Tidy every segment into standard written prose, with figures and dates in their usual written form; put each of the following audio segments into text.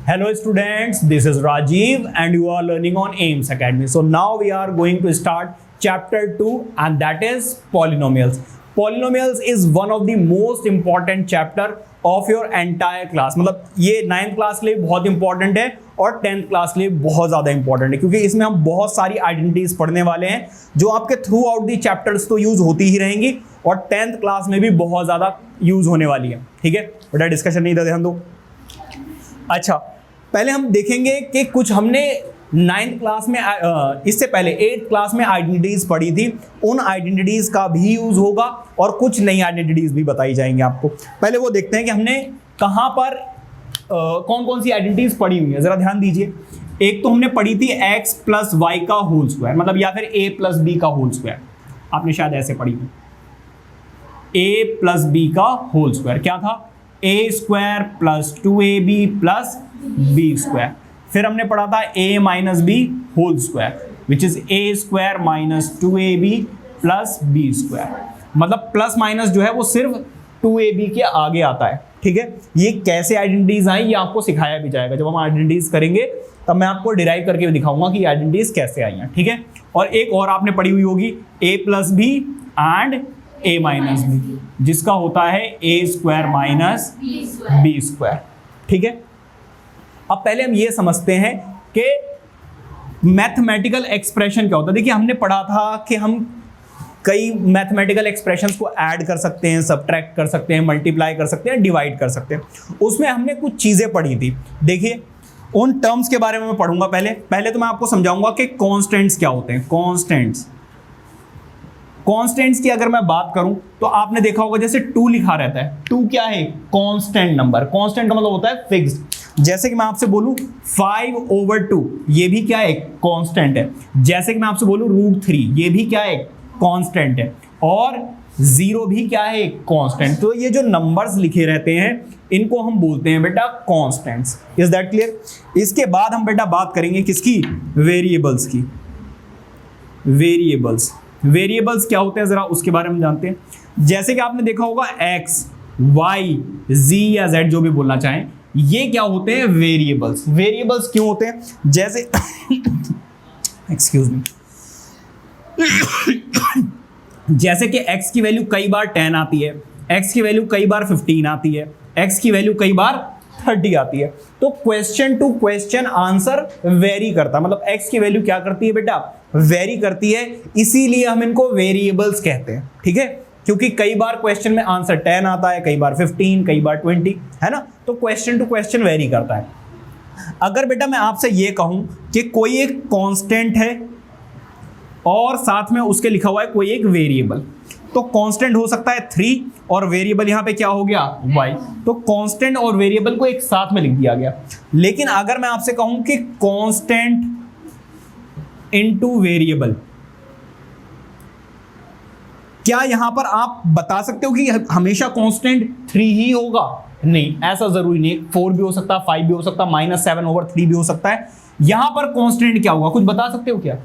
Hello students, this is Rajiv and you are learning on AIMS Academy. So now we are going to start chapter 2 and that is polynomials. Polynomials is one of the most important chapter of your entire class. मतलब ये 9th class के लिए बहुत important है और 10th class के लिए बहुत ज़्यादा इंपॉर्टेंट है क्योंकि इसमें हम बहुत सारी आइडेंटिटीज पढ़ने वाले हैं जो आपके थ्रू आउट दी चैप्टर्स तो यूज होती ही रहेंगी और 10th क्लास में भी बहुत ज़्यादा यूज होने वाली है. ठीक है, बड़ा डिस्कशन नहीं था, ध्यान दो. अच्छा, पहले हम देखेंगे कि कुछ हमने 9th क्लास में इससे पहले 8th क्लास में आइडेंटिटीज पढ़ी थी, उन आइडेंटिटीज का भी यूज होगा और कुछ नई आइडेंटिटीज भी बताई जाएंगी आपको. पहले वो देखते हैं कि हमने कहां पर कौन कौन सी आइडेंटिटीज पढ़ी हुई है. जरा ध्यान दीजिए. एक तो हमने पढ़ी थी x प्लस वाई का होल स्क्वायर, मतलब या फिर a प्लस बी का होल स्क्वायर. आपने शायद ऐसे पढ़ी थी, a प्लस बी का होल स्क्वायर. क्या था? a square plus 2ab plus b square. फिर हमने पढ़ा था a minus B whole square which is a square minus 2ab plus b square. मतलब प्लस माइनस जो है वो सिर्फ 2ab के आगे आता है. ठीक है, ये कैसे आइडेंटिटीज आई ये आपको सिखाया भी जाएगा. जब हम आइडेंटिटीज करेंगे तब मैं आपको डिराइव करके भी दिखाऊंगा कि आइडेंटिटीज कैसे आई हैं. ठीक है, और एक और आपने पढ़ी हुई होगी a plus B and a minus B, जिसका होता है a square minus B square. ठीक है, अब पहले हम ये समझते हैं कि मैथमेटिकल एक्सप्रेशन क्या होता है. देखिए, हमने पढ़ा था कि हम कई मैथमेटिकल एक्सप्रेशंस को ऐड कर सकते हैं, सब्ट्रैक्ट कर सकते हैं, मल्टीप्लाई कर सकते हैं, डिवाइड कर सकते हैं. उसमें हमने कुछ चीजें पढ़ी थी. देखिए, उन टर्म्स के बारे में मैं पढ़ूंगा. पहले तो मैं आपको समझाऊंगा कि कॉन्स्टेंट्स क्या होते हैं. कॉन्स्टेंट्स की अगर मैं बात करूं तो आपने देखा होगा जैसे 2 लिखा रहता है. 2 क्या है? Constant number. कांस्टेंट का मतलब होता है फिक्स्ड. जैसे कि मैं आपसे बोलूं 5/2, ये भी क्या है? कांस्टेंट है. जैसे कि मैं आपसे बोलूं √3, ये भी क्या है? कांस्टेंट है. और 0 भी क्या है? कांस्टेंट. तो ये जो नंबर्स लिखे रहते हैं इनको हम बोलते हैं बेटा कांस्टेंट्स. Is that clear? इसके बाद हम बेटा बात करेंगे किसकी? वेरिएबल्स की. वेरिएबल्स क्या होते हैं जरा उसके बारे में जानते हैं. जैसे कि आपने देखा होगा x, y, z या z जो भी बोलना चाहें, ये क्या होते हैं? वेरिएबल्स. वेरिएबल्स क्यों होते हैं? जैसे एक्सक्यूज मी, जैसे कि x की वैल्यू कई बार 10 आती है, x की वैल्यू कई बार 15 आती है, x की वैल्यू कई बार 30 आती है. तो question to question answer vary करता है. मतलब x की वैल्यू क्या करती है बेटा? वेरी करती है. इसीलिए हम इनको वेरिएबल्स कहते हैं. ठीक है, क्योंकि कई बार क्वेश्चन में आंसर 10 आता है, कई बार 15, कई बार 20, है ना. तो क्वेश्चन टू क्वेश्चन वेरी करता है. अगर बेटा मैं आपसे ये कहूं कि कोई एक कांस्टेंट है और साथ में उसके लिखा हुआ है कोई एक वेरिएबल, तो कांस्टेंट हो सकता है 3 और वेरिएबल यहां पे क्या हो गया? y. तो कांस्टेंट और वेरिएबल को एक साथ में लिख दिया गया. लेकिन अगर मैं आपसे कहूं कि कांस्टेंट इनटू वेरिएबल, क्या यहां पर आप बता सकते हो कि हमेशा कांस्टेंट 3 ही होगा? नहीं, ऐसा जरूरी नहीं. 4 भी हो सकता है, 5 भी हो सकता है, -7/3 भी हो सकता है. यहां पर कांस्टेंट क्या होगा? कुछ बता सकते हो क्या?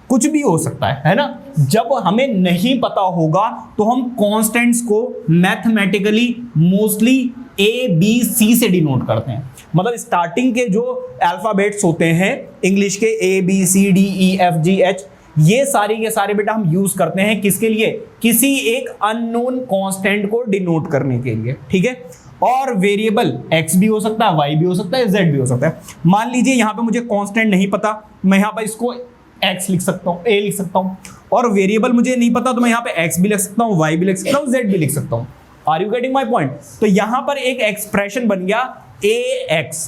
कुछ भी हो सकता है ना. जब हमें नहीं पता होगा तो हम कांस्टेंट्स को mathematically mostly A, B, C से डिनोट करते हैं. मतलब स्टार्टिंग के जो अल्फाबेट्स होते हैं इंग्लिश के, A, B, C, D, E, F, G, H, ये सारे के सारे बेटा हम यूज करते हैं किसके लिए? किसी एक अननोन कांस्टेंट को डिनोट करने के लिए. ठीक है, और वेरिएबल x भी हो सकता है, y भी हो सकता है, z भी हो सकता है. मान लीजिए यहां पे मुझे कांस्टेंट नहीं पता, मैं यहां पर इसको x लिख सकता हूं, a लिख सकता हूं. और वेरिएबल मुझे नहीं पता तो मैं यहां पे x भी लिख सकता हूं, y भी लिख सकता हूं, z भी लिख सकता हूं. Are you getting my point? तो यहां पर एक एक्सप्रेशन बन गया ax.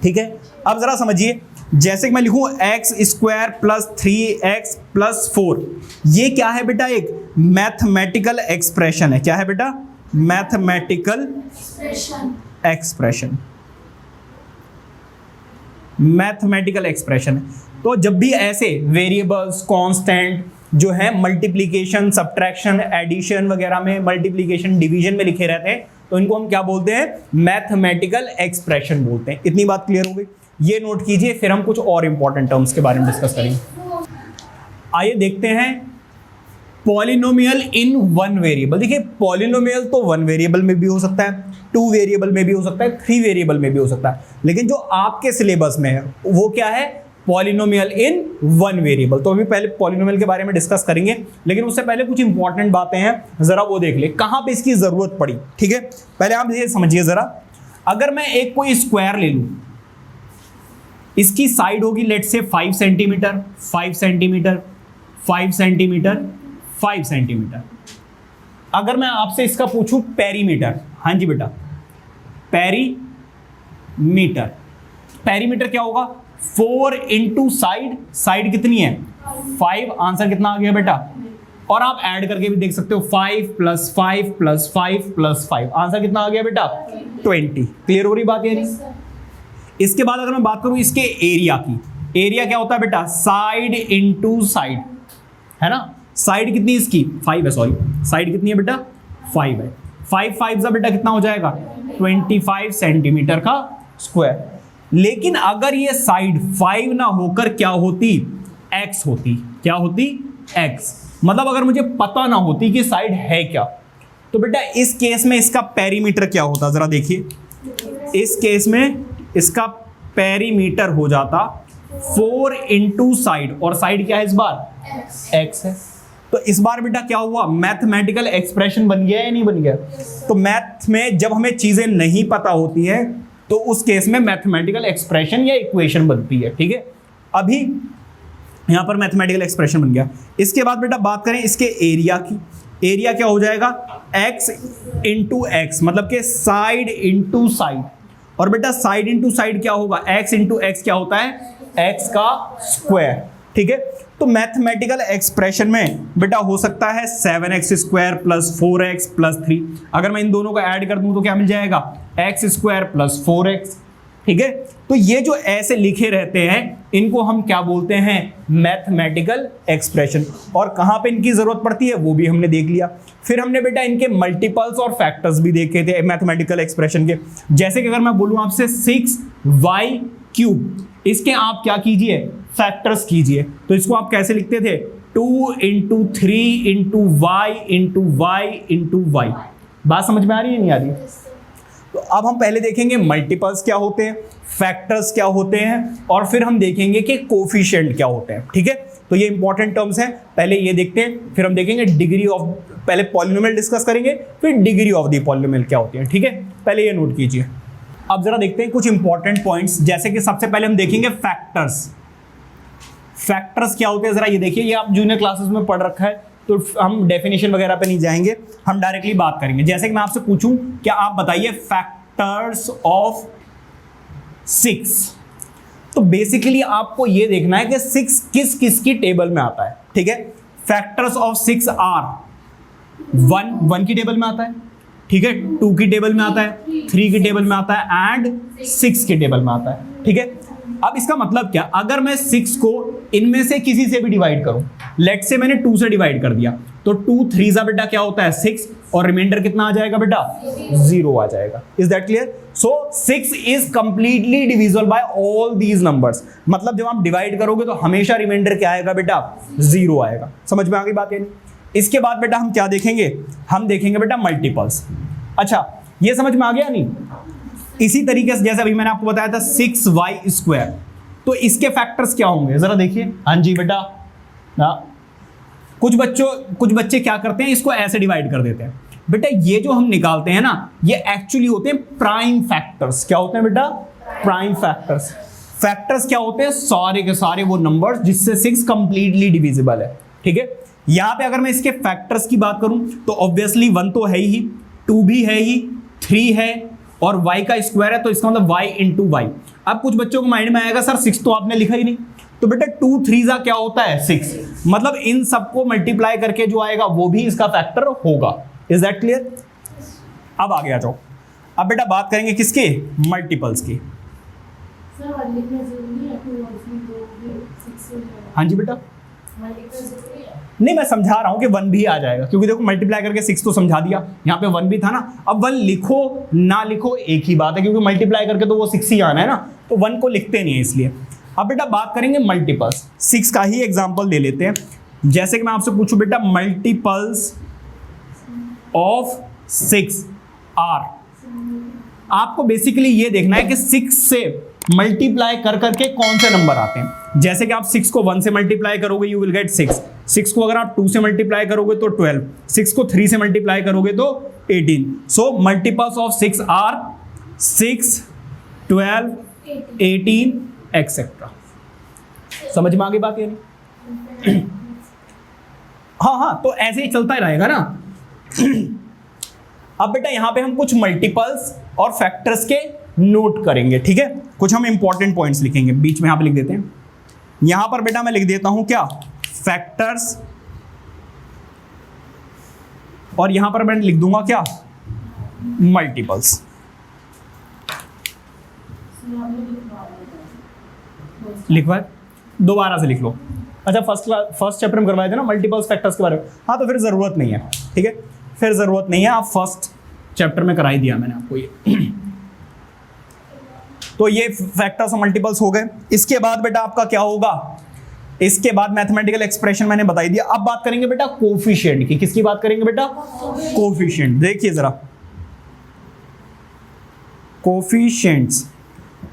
ठीक है, अब जरा समझिए. जैसे कि मैं लिखूं x square plus 3x plus 4, ये क्या है बेटा? एक मैथमेटिकल एक्सप्रेशन है. क्या है बेटा? Mathematical expression. मैथमेटिकल एक्सप्रेशन है. तो जब भी ऐसे वेरिएबल्स, कांस्टेंट जो है मल्टीप्लिकेशन, सब्ट्रैक्शन, एडिशन वगैरह में, मल्टीप्लिकेशन, डिवीजन में लिखे रहते हैं तो इनको हम क्या बोलते हैं? मैथमेटिकल एक्सप्रेशन बोलते हैं. इतनी बात क्लियर हो गई? ये नोट कीजिए, फिर हम कुछ और इंपॉर्टेंट टर्म्स के बारे में डिस्कस करेंगे. आइए देखते हैं पॉलिनोमियल इन वन वेरिएबल। देखिए पॉलिनोमियल तो वन वेरिएबल में भी हो सकता है, टू वेरिएबल में भी हो सकता है, थ्री वेरिएबल में भी हो सकता है, लेकिन जो आपके सिलेबस में है वो क्या है, पॉलिनोमियल इन वन वेरिएबल। तो अभी पहले पॉलिनोमियल के बारे में डिस्कस करेंगे, लेकिन उससे पहले कुछ इंपॉर्टेंट बातें हैं, जरा वो देख ले कहां पे इसकी जरूरत पड़ी। ठीक है, पहले आप ये समझिए जरा, अगर मैं एक कोई स्क्वायर ले लूं, इसकी साइड होगी लेट से 5 सेंटीमीटर, 5 सेंटीमीटर, 5 सेंटीमीटर, 5 सेंटीमीटर। अगर मैं आपसे इसका पूछूं पेरीमीटर, हाँ जी बेटा पेरीमीटर, पेरीमीटर क्या होगा, 4 इंटू साइड, साइड कितनी है 5, आंसर कितना आ गया बेटा, और आप ऐड करके भी देख सकते हो 5 + 5 + 5 + 5, आंसर कितना आ गया बेटा 20। क्लियर हो रही बात है नहीं? इसके बाद अगर मैं बात करूं इसके एरिया की, एरिया क्या होता है बेटा, साइड इंटू साइड, है ना, साइड कितनी इसकी 5 है, सॉरी साइड कितनी है बेटा 5 है, 5 5 सा बेटा कितना हो जाएगा 25 सेंटीमीटर का स्क्वायर। लेकिन अगर ये साइड 5 ना होकर क्या होती, x होती, क्या होती x, मतलब अगर मुझे पता ना होती कि साइड है क्या, तो बेटा इस केस में इसका पेरीमीटर क्या होता, जरा देखिए, इस केस में इसका पेरीमीटर हो जाता 4 इंटू साइड, और साइड क्या है इस बार x है। तो इस बार बेटा क्या हुआ, मैथमेटिकल एक्सप्रेशन बन गया या नहीं बन गया? तो मैथ में जब हमें चीजें नहीं पता होती हैं तो उस केस में मैथमेटिकल एक्सप्रेशन या इक्वेशन बनती है। ठीक है, अभी यहां पर मैथमेटिकल एक्सप्रेशन बन गया। इसके बाद बेटा बात करें इसके एरिया की, एरिया क्या हो जाएगा x इंटू एक्स, मतलब कि साइड इंटू साइड, और बेटा साइड इंटू साइड क्या होगा, x इंटू एक्स क्या होता है x का स्क्वायर। ठीक है, तो मैथमेटिकल एक्सप्रेशन में बेटा हो सकता है 7x² + 4x + 3, अगर मैं इन दोनों को ऐड कर दूं तो क्या मिल जाएगा x² + 4x। ठीक है, तो ये जो ऐसे लिखे रहते हैं इनको हम क्या बोलते हैं, मैथमेटिकल एक्सप्रेशन। और कहां पे इनकी जरूरत पड़ती है वो भी हमने देख लिया। फिर हमने बेटा इनके मल्टीपल्स और फैक्टर्स भी देखे थे मैथमेटिकल एक्सप्रेशन के, जैसे कि अगर मैं बोलूं आपसे 6y³, इसके आप क्या कीजिए फैक्टर्स कीजिए, तो इसको आप कैसे लिखते थे 2 × 3 × y × y × y। बात समझ में आ रही है नहीं आ रही? तो अब हम पहले देखेंगे मल्टीपल्स क्या होते हैं, फैक्टर्स क्या होते हैं, और फिर हम देखेंगे कि कोफिशिएंट क्या होते हैं। ठीक है, तो ये इंपॉर्टेंट टर्म्स हैं, पहले ये देखते हैं, फिर हम देखेंगे डिग्री ऑफ, पहले पॉलिनोमियल डिस्कस करेंगे, फिर डिग्री ऑफ द पॉलिनोमियल क्या होती है। ठीक है, पहले ये नोट कीजिए। अब जरा देखते हैं कुछ इंपॉर्टेंट पॉइंट्स, जैसे कि सबसे पहले हम देखेंगे फैक्टर्स। फैक्टर्स क्या होते हैं जरा ये देखिए, ये आप जूनियर क्लासेस में पढ़ रखा है, तो हम डेफिनेशन वगैरह पे नहीं जाएंगे, हम डायरेक्टली बात करेंगे। जैसे कि मैं आपसे पूछूं क्या आप बताइए फैक्टर्स ऑफ 6, तो बेसिकली आपको ये देखना है कि 6 किस किस की टेबल में आता है। ठीक है, फैक्टर्स ऑफ 6 आर 1 की टेबल में आता है, ठीक है, 2 की टेबल में आता है, 3 की टेबल में आता है, एंड 6 की टेबल में आता है। ठीक है, अब इसका मतलब क्या, अगर मैं 6 को इनमें से किसी से भी डिवाइड करूं, लेट से मैंने 2 से डिवाइड कर दिया, तो 2 3 सा बेटा क्या होता है 6, और रिमाइंडर कितना आ जाएगा बेटा 0 आ जाएगा। Is that clear? So 6 is completely divisible by all these numbers, मतलब जब आप डिवाइड करोगे तो हमेशा रिमाइंडर क्या आएगा बेटा 0 आएगा। समझ में आ गई बात है? इसके बाद बेटा हम क्या देखेंगे, हम देखेंगे बेटा मल्टीपल्स। अच्छा, ये समझ में आ गया नहीं? इसी तरीके से जैसे अभी मैंने आपको बताया था 6y², तो इसके फैक्टर्स क्या होंगे जरा देखिए। हाँ जी बेटा, कुछ बच्चे क्या करते हैं, इसको ऐसे डिवाइड कर देते हैं। बेटा ये जो हम निकालते हैं ना, ये एक्चुअली होते हैं प्राइम फैक्टर्स। क्या होते हैं बेटा? Prime factors. फैक्टर्स क्या होते हैं? सारे के सारे वो नंबर्स जिससे 6 कंप्लीटली डिविजिबल है। ठीक है, यहां पे अगर मैं इसके फैक्टर्स की बात करूं तो ऑब्वियसली 1 तो है ही, 2 भी है ही, 3 है, और y का स्क्वायर है, तो इसका मतलब y इंटू वाई। अब कुछ बच्चों को माइंड में आएगा सर 6 तो आपने लिखा ही नहीं, तो बेटा 2 3 जा क्या होता है 6, मतलब इन सबको मल्टीप्लाई करके जो आएगा वो भी इसका फैक्टर होगा। Is that clear? अब आगे आ जाओ, अब बेटा बात करेंगे किसके, मल्टीपल्स की। हाँ जी बेटा, नहीं मैं समझा रहा हूं कि 1 भी आ जाएगा, क्योंकि देखो मल्टीप्लाई करके 6 तो समझा दिया, यहाँ पे 1 भी था ना। अब 1 लिखो ना लिखो एक ही बात है, क्योंकि मल्टीप्लाई करके तो वो 6 ही आना है ना, तो 1 को लिखते नहीं है इसलिए। अब बेटा बात करेंगे मल्टीपल्स, 6 का ही एग्जांपल ले लेते हैं। जैसे कि मैं आपसे पूछूं बेटा मल्टीपल्स ऑफ 6 आर, आपको बेसिकली ये देखना है कि 6 से मल्टीप्लाई कर करके कौन से नंबर आते हैं। जैसे कि आप 6 को 1 से मल्टीप्लाई करोगे यू विल गेट 6, 6 को अगर आप 2 से मल्टीप्लाई करोगे तो 12, 6 को 3 से मल्टीप्लाई करोगे तो 18। सो मल्टीपल्स ऑफ 6 आर 6, 12, 18 एक्सेट्रा। समझ में आ गई बात? ये हाँ, तो ऐसे ही चलता ही रहेगा ना। अब बेटा यहां पे हम कुछ मल्टीपल्स और फैक्टर्स के नोट करेंगे, ठीक है। कुछ हम इंपॉर्टेंट पॉइंट्स लिखेंगे, बीच में यहां पे लिख देते हैं। यहां पर बेटा मैं लिख देता हूं क्या, फैक्टर्स, और यहां पर मैं लिख दूंगा क्या, मल्टीपल्स। लिखवा, दोबारा से लिख लो। अच्छा फर्स्ट चैप्टर में करवाए थे ना मल्टीपल्स फैक्टर्स के बारे में, हाँ तो फिर जरूरत नहीं है, ठीक है, फिर जरूरत नहीं है, आप फर्स्ट चैप्टर में करा ही दिया मैंने आपको ये। तो ये फैक्टर्स और मल्टीपल्स हो गए। इसके बाद बेटा आपका क्या होगा, इसके बाद मैथमेटिकल एक्सप्रेशन मैंने बताई दिया। अब बात करेंगे बेटा कोफिशिएंट की। किसकी बात करेंगे बेटा, कोफिशिएंट। देखिए जरा कोफिशिएंट्स,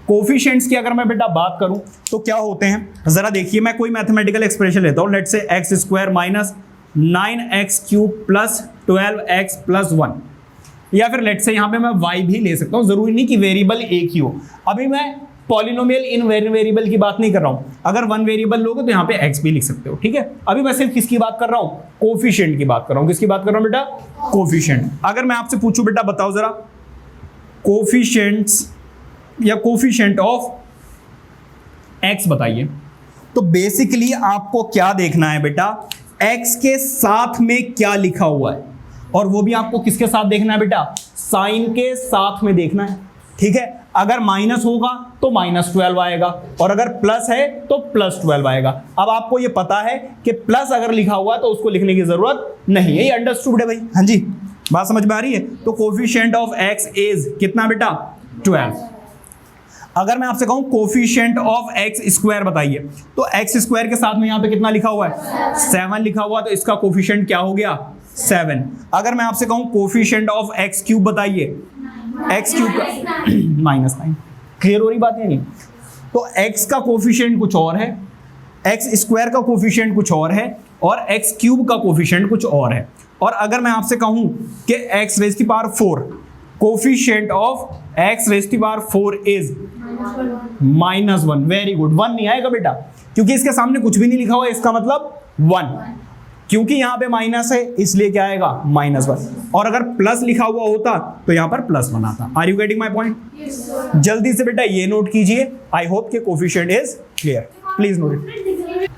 कोफिशिएंट्स की अगर मैं बेटा बात करूं तो क्या होते हैं, जरा देखिए। मैं कोई मैथमेटिकल एक्सप्रेशन लेता हूं, let's say x square minus 9x cube plus 12x plus 1, या फिर लेट्स से यहां पे मैं y भी ले सकता हूं, जरूरी नहीं कि वेरिएबल एक ही हो। अभी मैं पॉलिनोमियल इन वेरिएबल की बात नहीं कर रहा हूं, अगर वन वेरिएबल लोगे तो यहां पे x भी लिख सकते हो, ठीक है। अभी मैं सिर्फ किसकी बात कर रहा हूं, कोफिशिएंट की बात कर रहा हूं। किसकी बात कर रहा हूं बेटा, कोफिशिएंट। अगर मैं आपसे पूछूं बेटा बताओ जरा कोफिशिएंट्स या कोफिशिएंट ऑफ x बताइए, तो बेसिकली आपको क्या देखना है बेटा, x के साथ में क्या लिखा हुआ है, और वो भी आपको किसके साथ देखना है बेटा, साइन के साथ में देखना है, ठीक है। अगर माइनस होगा तो -12 आएगा, और अगर प्लस है तो +12 आएगा। अब आपको ये पता है कि प्लस अगर लिखा हुआ है तो उसको लिखने की जरूरत नहीं है, ये अंडरस्टूड है भाई, हाँ जी, बात समझ में आ रही है। तो कोफिशिएंट ऑफ x इज कितना बेटा, 12। अगर मैं आपसे कहूं कोफिशिएंट ऑफ एक्स स्क्वायर बताइए, तो एक्स स्क्वायर के साथ में यहां पे कितना लिखा हुआ है, 7 लिखा हुआ, तो इसका कोफिशिएंट क्या हो गया, 7। अगर मैं आपसे कहूं कोफिशिएंट ऑफ एक्स क्यूब बताइए, एक्स क्यूब का -9। क्लियर हो रही बात है नहीं? तो एक्स का कोफिशिएंट कुछ और है, एक्स स्क्वायर का कोफिशिएंट कुछ और है, और एक्स क्यूब का कोफिशिएंट कुछ और है। और अगर मैं आपसे कहूं कि एक्स रेज़ की power 4, coefficient of X raise की पावर 4 इज -1, वेरी गुड। 1 नहीं आएगा बेटा, क्योंकि इसके सामने कुछ भी नहीं लिखा हुआ है, इसका मतलब 1, क्योंकि यहां पे माइनस है इसलिए क्या आएगा, -1। और अगर प्लस लिखा हुआ होता तो यहां पर +1 आता। Are you getting my point? जल्दी से बेटा ये नोट कीजिए। आई होप कि coefficient is clear, please note it.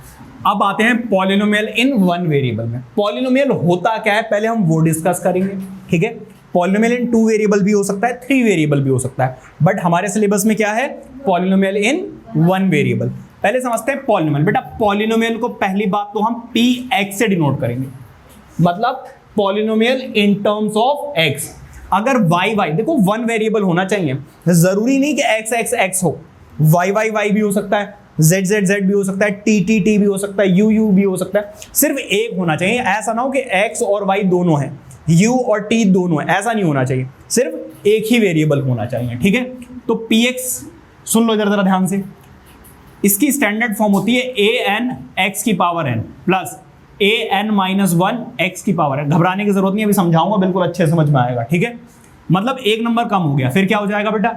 अब आते हैं पॉलिनोमियल इन वन वेरिएबल में। पॉलिनोमियल होता क्या है पहले हम वो डिस्कस करेंगे, ठीक है। पॉलिनोमियल इन 2 वेरिएबल भी हो सकता है, 3 वेरिएबल भी हो सकता है, बट हमारे सिलेबस में क्या है, पॉलिनोमियल इन 1 वेरिएबल। पहले समझते हैं पॉलिनोमियल। बेटा पॉलिनोमियल को पहली बात तो हम px से डिनोट करेंगे, मतलब polynomial in terms of x। अगर y देखो 1 वेरिएबल होना चाहिए, जरूरी नहीं कि x हो, y भी हो सकता है, z भी हो सकता है, t भी हो सकता है, u भी हो सकता है, सिर्फ एक होना चाहिए। ऐसा ना हो कि x और y दोनों हैं, u और t दोनों है, ऐसा नहीं होना चाहिए, सिर्फ एक ही वेरिएबल होना चाहिए, ठीक है। तो px सुन लो इधर जरा ध्यान से, इसकी स्टैंडर्ड फॉर्म होती है an x की power n plus an minus 1 x की पावर n। घबराने की जरूरत नहीं, अभी समझाऊंगा, बिल्कुल अच्छे समझ में आएगा, ठीक है। मतलब एक नंबर कम हो गया, फिर क्या हो जाएगा बेटा,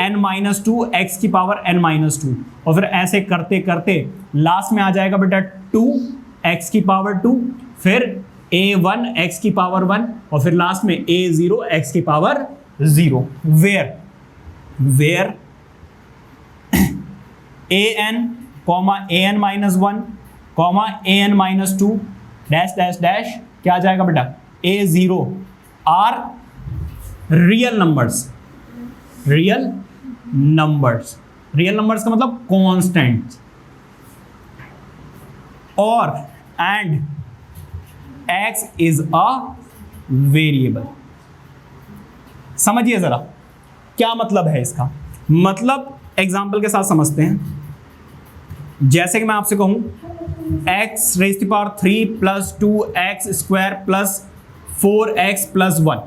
an माइनस 2 x की पावर n माइनस 2, और फिर ऐसे करते करते लास्ट में आ जाएगा बेटा 2 x की पावर 2, फिर a1 x की पावर 1, और फिर लास्ट में a0 x की power 0। Where an minus 1 an minus 2 dash dash dash क्या आ जाएगा बेटा, a0 आर रियल नंबर्स का मतलब कांस्टेंट, और and x is a variable. समझिए जरा क्या मतलब है इसका, मतलब एग्जाम्पल के साथ समझते हैं। जैसे कि मैं आपसे कहूं X raise to power 3 plus 2x square plus 4x plus 1।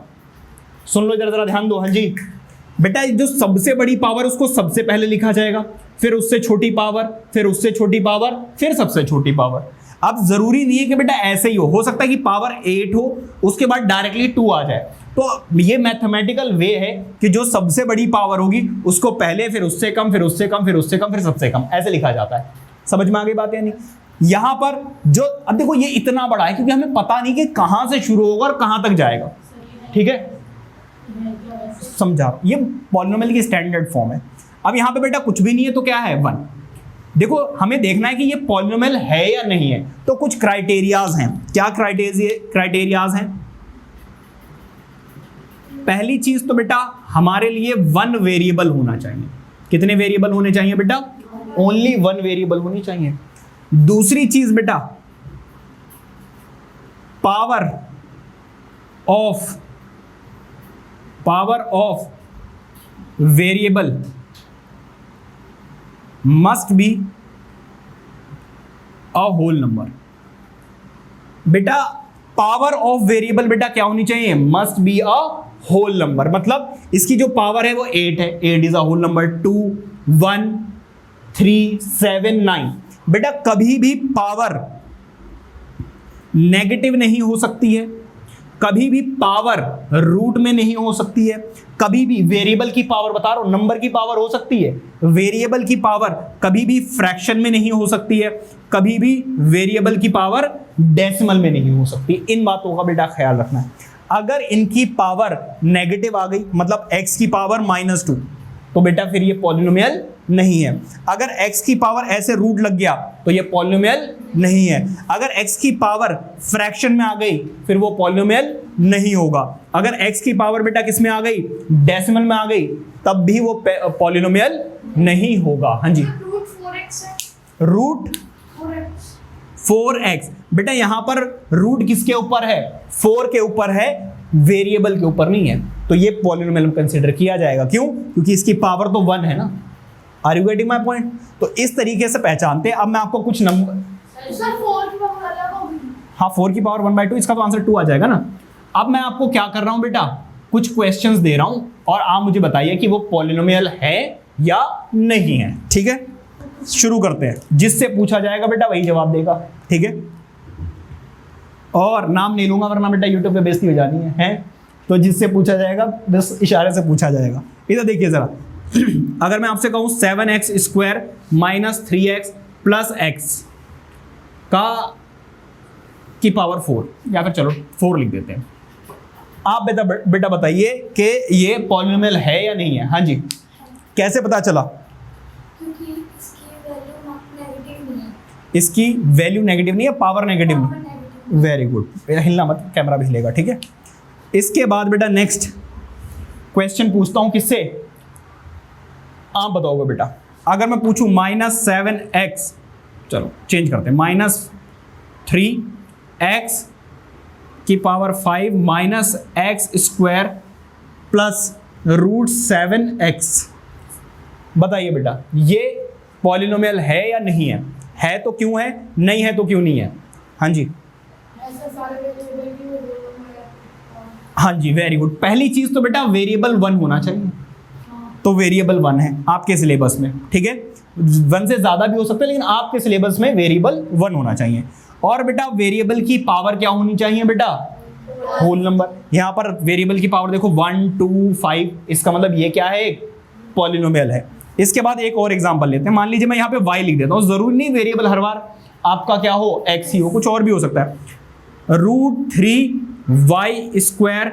सुन लो जरा ध्यान दो। हाँ जी बेटा, जो सबसे बड़ी पावर उसको सबसे पहले लिखा जाएगा, फिर उससे छोटी पावर, फिर उससे छोटी पावर, फिर सबसे छोटी पावर। अब जरूरी नहीं है कि बेटा ऐसे ही हो सकता है कि पावर 8 हो उसके बाद डायरेक्टली 2 आ जाए। तो ये मैथमेटिकल वे है कि जो सबसे बड़ी पावर होगी उसको पहले, फिर उससे कम, फिर उससे कम, फिर उससे कम, फिर सबसे कम, ऐसे लिखा जाता है। समझ में आ गई बात या नहीं? यहां पर जो अब देखो ये इतना बड़ा है क्योंकि हमें पता नहीं कि कहां से शुरू होगा और कहां तक जाएगा। ठीक है, समझा? ये पॉलिनोमियल की स्टैंडर्ड फॉर्म है। अब यहां पे बेटा कुछ भी नहीं है तो क्या है? 1। देखो हमें देखना है कि ये पॉलिनोमियल है या नहीं है, तो कुछ क्राइटेरियाज हैं। क्या क्राइटेरियाज हैं? पहली चीज तो बेटा हमारे लिए 1 वेरिएबल होना चाहिए। कितने वेरिएबल होने चाहिए बेटा? ओनली 1 वेरिएबल होनी चाहिए। दूसरी चीज बेटा, power of variable must be a whole number. बेटा पावर ऑफ वेरिएबल बेटा क्या होनी चाहिए? Must be a whole number. मतलब इसकी जो पावर है वो 8 है। 8 इज अ होल नंबर। 2, 1, 3, 7, 9। बेटा कभी भी पावर नेगेटिव नहीं हो सकती है, कभी भी पावर रूट में नहीं हो सकती है, कभी भी वेरिएबल की पावर, बता रहा हूं नंबर की पावर हो सकती है, वेरिएबल की पावर कभी भी फ्रैक्शन में नहीं हो सकती है, कभी भी वेरिएबल की पावर डेसिमल में नहीं हो सकती। इन बातों का बेटा ख्याल रखना है। अगर इनकी पावर नेगेटिव आ गई, मतलब x की पावर -2, तो बेटा फिर ये पॉलिनोमियल नहीं है। अगर x की पावर ऐसे रूट लग गया तो ये पॉलिनोमियल नहीं है। अगर x की पावर फ्रैक्शन में आ गई फिर वो पॉलिनोमियल नहीं होगा। अगर x की पावर बेटा किस में आ गई? डेसिमल में आ गई, तब भी वो पॉलिनोमियल नहीं होगा। हाँ जी, रूट 4x। बेटा यहां पर रूट किसके ऊपर है? 4 के ऊपर है, वेरिएबल के ऊपर नहीं है। तो ये पॉलिनोमियल कंसीडर किया जाएगा। क्यों? क्योंकि इसकी पावर तो 1 है ना। Are you getting my point? तो इस तरीके से पहचानते हैं। अब मैं आपको कुछ नंबर, हाँ 4 की पावर 1/2, इसका तो आंसर 2 आ जाएगा ना। अब मैं आपको क्या कर रहा हूं बेटा, कुछ क्वेश्चंस दे रहा हूं और आप मुझे बताइए कि वो पॉलिनोमियल है या नहीं है। ठीक है, शुरू करते हैं। जिससे पूछा जाएगा बेटा वही जवाब देगा। ठीक है, और नाम नहीं लूंगा वरना बेटा यूट्यूब पे बेइज्जती हो जानी है। तो जिससे पूछा जाएगा बस इशारे से पूछा जाएगा। इधर देखिए जरा, अगर मैं आपसे कहूं 7x square minus 3x plus x का की पावर 4, या फिर चलो 4 लिख देते हैं। आप बेटा बताइए कि ये पॉलिनोमियल है या नहीं है। हाँ जी, कैसे पता चला? क्योंकि इसकी वैल्यू नेगेटिव नहीं है। इसकी वैल्यू नेगेटिव नहीं है, पावर नेगेटिव नहीं। वेरी गुड, हिलना मत, कैमरा भी हिलेगा। ठीक है, इसके बाद बेटा नेक्स्ट क्वेश्चन पूछता हूं किससे? आप बताओगे बेटा। अगर मैं पूछूं -7x, चलो चेंज करते हैं, -3x की power 5 minus x square plus √7x। बताइए बेटा ये पॉलिनोमियल है या नहीं है? है तो क्यों है, नहीं है तो क्यों नहीं है? हाँ जी, हाँ जी, वेरी गुड। पहली चीज तो बेटा वेरिएबल 1 होना चाहिए। तो वेरिएबल 1 है आपके सिलेबस में। ठीक है, 1 से ज्यादा भी हो सकता है लेकिन आपके सिलेबस में वेरिएबल 1 होना चाहिए। और बेटा वेरिएबल की पावर क्या होनी चाहिए बेटा? Whole number. यहां पर वेरिएबल की पावर देखो 1, 2, 5, इसका मतलब ये क्या है? एक पॉलिनोमियल है। इसके बाद एक और एग्जांपल लेते हैं। मान लीजिए मैं यहाँ पे y लिख देता हूँ। जरूरी नहीं वेरिएबल हर बार आपका क्या हो, x ही हो, कुछ और भी हो सकता है। √3y square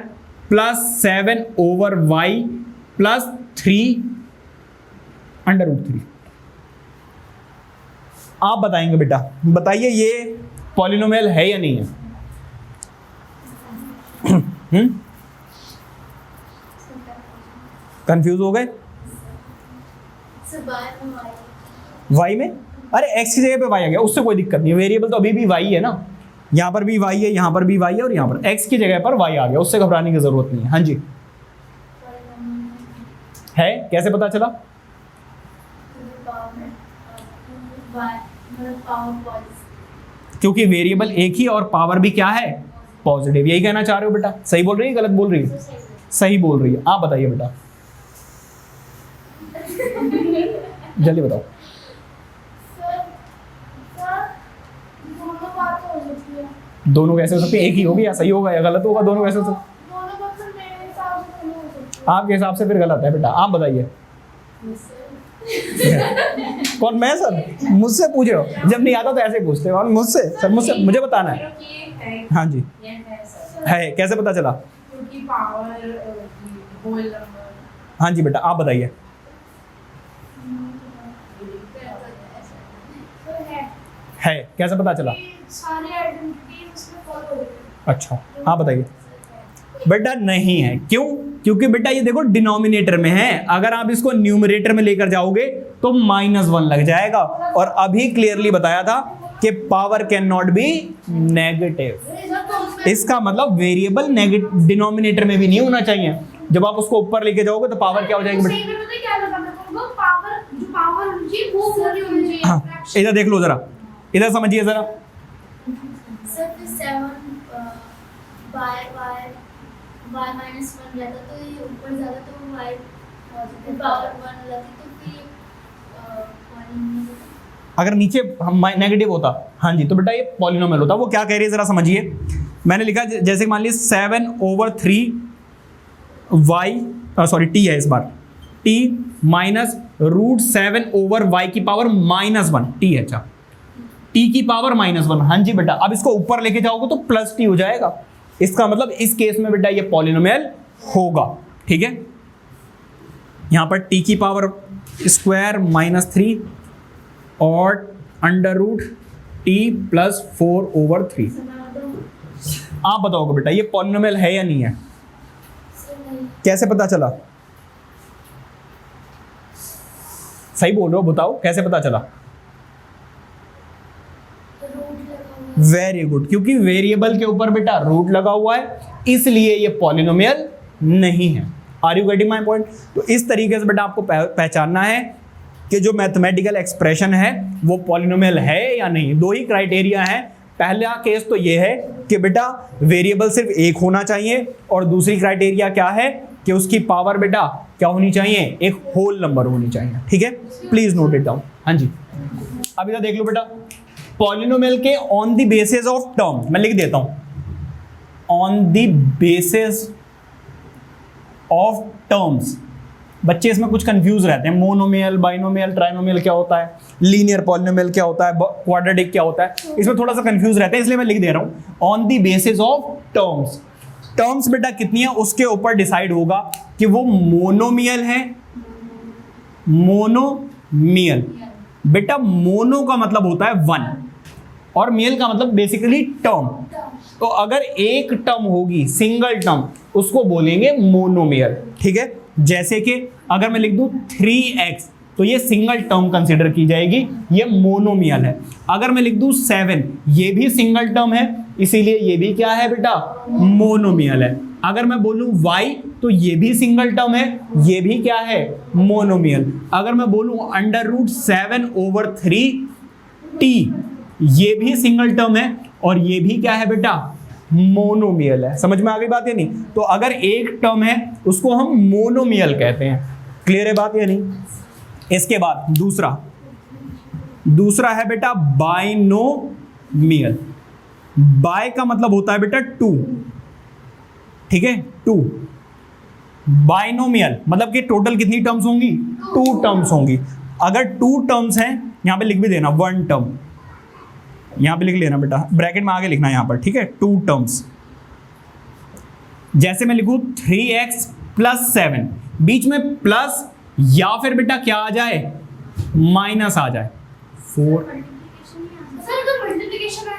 plus 7/y plus 3/√3। आप बताएंगे बेटा, बताइए ये पॉलिनोमियल है या नहीं है? कंफ्यूज हो गए? y में, अरे x की जगह पे y आ गया, उससे कोई दिक्कत नहीं है। वेरिएबल तो अभी भी y है ना, यहां पर भी y है, यहां पर भी y है, और यहां पर x की जगह पर y आ गया, उससे घबराने की जरूरत नहीं है। हाँ जी, है। कैसे पता चला? क्योंकि वेरिएबल एक ही और पावर भी क्या है, पॉजिटिव। यही कहना चाह रहे हो बेटा? सही बोल रही है गलत बोल रही है? सही बोल रही है। आप बताइए बेटा, जल्दी बताओ। दोनों बात हो सकती है। दोनों कैसे हो सकती है? एक ही होगी या सही होगा या गलत होगा? दोनों कैसे हो सकती दोनों बात मेरे हिसाब से नहीं हो सकती। है? आपके हिसाब से फिर गलत है बेटा। आप बताइए। कौन? मैं सर? मुझसे पूछ रहे हो? जब नहीं आता तो ऐसे ही पूछते हो। और मुझसे सर, मुझसे मुझे बताना है। हाँ जी, है। कैसे पता चला? क्योंकि पावर होल नंबर। हाँ जी बेटा, आप बताइए। तो है, कैसे पता चला? सारी आइडेंटिटी उसमें फॉलो हो गई। अच्छा, आप बताइए। बेटा नहीं है। क्यों? क्योंकि बेटा ये देखो डिनोमिनेटर में है, अगर आप इसको न्यूमरेटर में लेकर जाओगे तो -1 लग जाएगा। और अभी क्लियरली बताया था कि power can not be negative. इसका मतलब वेरिएबल डिनोमिनेटर में भी नहीं होना चाहिए। जब आप उसको ऊपर लेके जाओगे तो पावर क्या हो जाएगी बेटा? सही में पता है क्या लगा मेरे को? पावर जो पावर होनी चाहिए वो पूरी होनी चाहिए। हाँ, इधर देख लो जरा, इधर समझिए जरा। सर 7 y माइनस 1 रहता तो ये ऊपर जाता तो y पॉजिटिव पावर 1 रहती तो फिर 1 अगर नीचे नेगेटिव होता, हाँ जी, तो बेटा ये पॉलिनोमियल होता। वो क्या कह रही है जरा समझिए। मैंने लिखा जैसे मान लीजिए 7/3 y, सॉरी t है इस बार, t माइनस √7/y की पावर -1 t है। अच्छा, t की पावर -1। हाँ जी बेटा, अब इसको ऊपर लेके जाओगे तो +t हो जाएगा। इसका मतलब इस केस में बेटा ये पॉलिनोमियल होगा। ठीक है, यहां पर t की पावर स्क्वायर -3 और √t + 4/3। आप बताओगे बेटा ये पॉलिनोमियल है या नहीं है? कैसे पता चला? सही बोल रहे हो, बताओ कैसे पता चला? वेरी गुड, क्योंकि वेरिएबल के ऊपर बेटा रूट लगा हुआ है, इसलिए ये पॉलिनोमियल नहीं है। Are you getting my point? तो इस तरीके से बेटा आपको पहचानना है कि जो मैथमेटिकल एक्सप्रेशन है वो पॉलिनोमियल है या नहीं। दो ही क्राइटेरिया है। पहला केस तो ये है कि बेटा वेरिएबल सिर्फ एक होना चाहिए, और दूसरी क्राइटेरिया क्या है कि उसकी पावर बेटा क्या होनी चाहिए, एक होल नंबर होनी चाहिए। ठीक है, प्लीज नोट इट डाउन। हाँ जी, अब इधर देख लो बेटा, पॉलिनोमियल के on the basis of term, मैं लिख देता हूं, on the basis of terms. बच्चे इसमें कुछ कंफ्यूज रहते हैं, मोनोमियल, बाइनोमियल, ट्राइनोमियल क्या होता है, लीनियर पॉलिनोमियल क्या होता है, क्वाड्रेटिक क्या होता है, इसमें थोड़ा सा कंफ्यूज रहते हैं, इसलिए मैं लिख दे रहा हूं on the basis of terms. Terms बेटा कितनी है उसके ऊपर डिसाइड होगा कि वो मोनोमियल है, मोनोमियल। बेटा मोनो का मतलब होता है 1 और मियल का मतलब बेसिकली टर्म। तो अगर एक टर्म होगी, सिंगल टर्म, उसको बोलेंगे मोनोमियल। ठीक है, जैसे कि अगर मैं लिख दूं 3x तो ये सिंगल टर्म कंसीडर की जाएगी, ये मोनोमियल है। अगर मैं लिख दूं 7, ये भी सिंगल टर्म है, इसीलिए ये भी क्या है बेटा, मोनोमियल है। अगर मैं बोलूं y तो ये भी सिंगल टर्म है, ये भी क्या है, मोनोमियल। अगर मैं बोलूं √7/3t, ये भी सिंगल टर्म है और ये भी क्या है बेटा, मोनोमियल है। समझ में आ गई बात या नहीं? तो अगर एक टर्म है उसको हम मोनोमियल कहते हैं। क्लियर है बात या नहीं? इसके बाद दूसरा है बेटा बाइनोमियल। बाय का मतलब होता है बेटा 2। ठीक है, 2। बाइनोमियल मतलब कि टोटल कितनी टर्म्स होंगी, 2 टर्म्स होंगी। अगर 2 टर्म्स हैं, यहां पे लिख भी देना 1 टर्म, यहां पे लिख लेना बेटा, ब्रैकेट में आगे लिखना यहां पर। ठीक है, 2 टर्म्स। जैसे मैं लिखूं 3x + 7, बीच में प्लस या फिर बेटा क्या आ जाए, माइनस आ जाए 4। सर तो मल्टीप्लिकेशन है,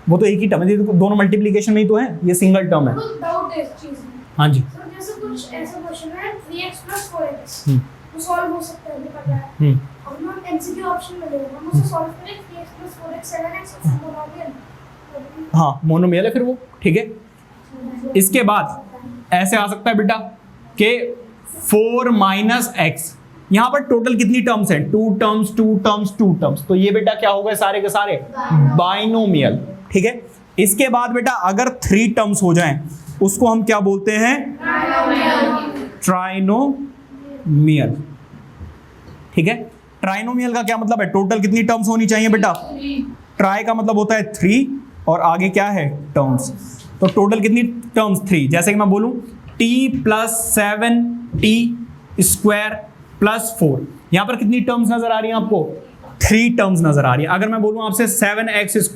वो तो एक ही टर्म है, दोनों मल्टीप्लिकेशन में ही तो है, ये सिंगल टर्म है। कुछ डाउट है इस चीज में। हाँ जी, सर जैसे कुछ ऐसा क्वेश्चन है 3x + 4x तो सॉल्व हो सकता है, मुझे पता है। अब हम एमसीक्यू ऑप्शन में लेंगे, हम उसे सॉल्व करें 3x + 4x 7x मोनोमियल। हाँ मोनोमियल है फिर वो। ठीक है, इसके बाद ऐसे आ सकता है बेटा कि 4 - x यहाँ पर टोटल कितनी टर्म्स हैं? 2 टर्म्स 2 टर्म्स 2 टर्म्स। तो ये बेटा क्या हो गए सारे के सारे? बाइनोमियल। ठीक है, इसके बाद बेटा अगर 3 टर्म्स हो जाएं उसको हम क्या बोलते हैं? ट्राइनोमियल। ठीक है, ट्राइनोमियल का क्या मतलब है? टोटल कितनी टर्म्स होनी चाहिए बेटा? ट्राई का मतलब होता है 3 और आगे क्या है? टर्म्स। तो टोटल कितनी टर्म्स? 3। जैसे कि मैं बोलूं t + 7t स्क्वायर + 4, यहां पर कितनी टर्म्स नजर आ रही हैं आपको? 3 टर्म्स नजर आ रही है। अगर मैं बोलूं आपसे 7x²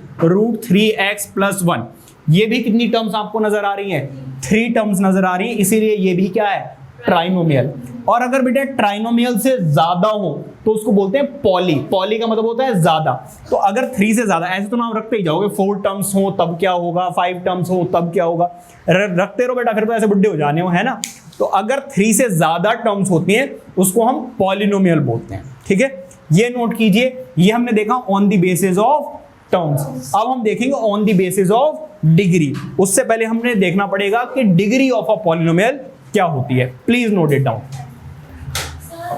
- √3x + 1, ये भी कितनी टर्म्स आपको नजर आ रही हैं? 3 टर्म्स नजर आ रही है, इसीलिए ये भी क्या है? ट्राइनोमियल। और अगर बेटा ट्राइनोमियल से ज्यादा हो तो उसको बोलते हैं पॉली। पॉली का मतलब होता है ज्यादा। तो अगर 3 से ज्यादा, ऐसे तो नाम रखते ही जाओगे, 4 टर्म्स हो तब क्या होगा, 5 टर्म्स हो तब क्या होगा, रखते रहो बेटा, फिर तो ऐसे बुड्ढे हो जाने हो, है ना। तो अगर 3 से ज्यादा टर्म्स होती हैं उसको हम पॉलिनोमियल बोलते हैं। ठीक है, ये नोट कीजिए, ये हमने देखा on the basis of terms. अब हम देखेंगे on the basis of degree. उससे पहले हमने देखना पड़ेगा कि डिग्री ऑफ अ पॉलिनोमियल क्या होती है। Please note it down. Sir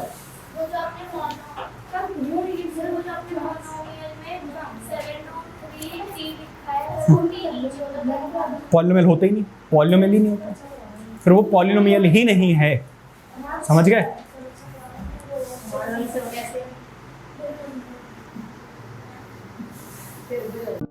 वो जो आपने मोनोमियल में 7/3 लिखा है, वो नहीं है। पॉलिनोमियल होते ही नहीं, पॉलिनोमियल ही नहीं होता, फिर वो पॉलिनोमियल ही नहीं है। समझ गए? कैसे